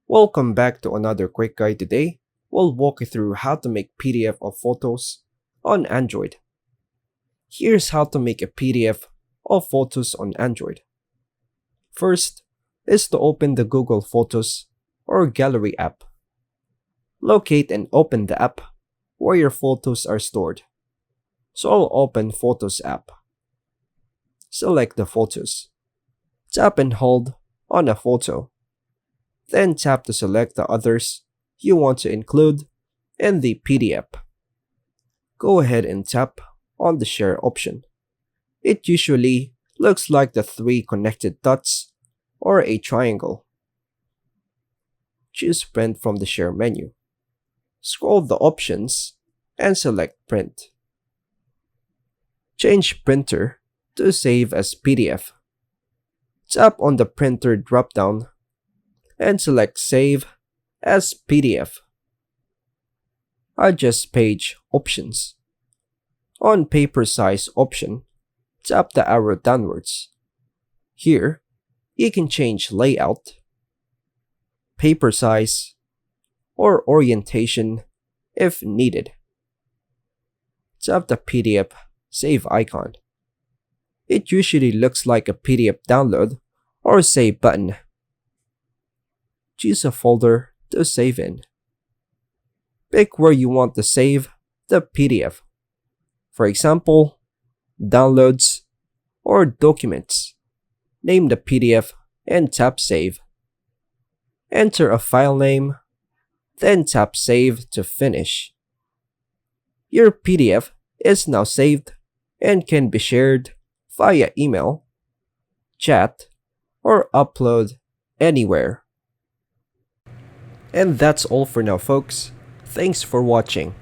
Welcome back to another quick guide. Today, we'll walk you through how to make PDF of photos on Android. Here's how to make a PDF of photos on Android. First is to open the Google Photos or Gallery app. Locate and open the app where your photos are stored. So I'll open Photos app. Select the photos. Tap and hold on a photo. Then tap to select the others you want to include in the PDF. Go ahead and tap on the Share option. It usually looks like the three connected dots or a triangle. Choose Print from the Share menu. Scroll the options and select Print. Change Printer to Save as PDF. Tap on the Printer drop-down and select Save as PDF. Adjust Page Options. On Paper Size option, tap the arrow downwards. Here, you can change layout, paper size, or orientation if needed. Tap the PDF Save icon. It usually looks like a PDF download or save button. Choose a folder to save in. Pick where you want to save the PDF. For example, Downloads or Documents. Name the PDF and tap Save. Enter a file name, then tap Save to finish. Your PDF is now saved and can be shared via email, chat, or upload anywhere. And that's all for now, folks. Thanks for watching.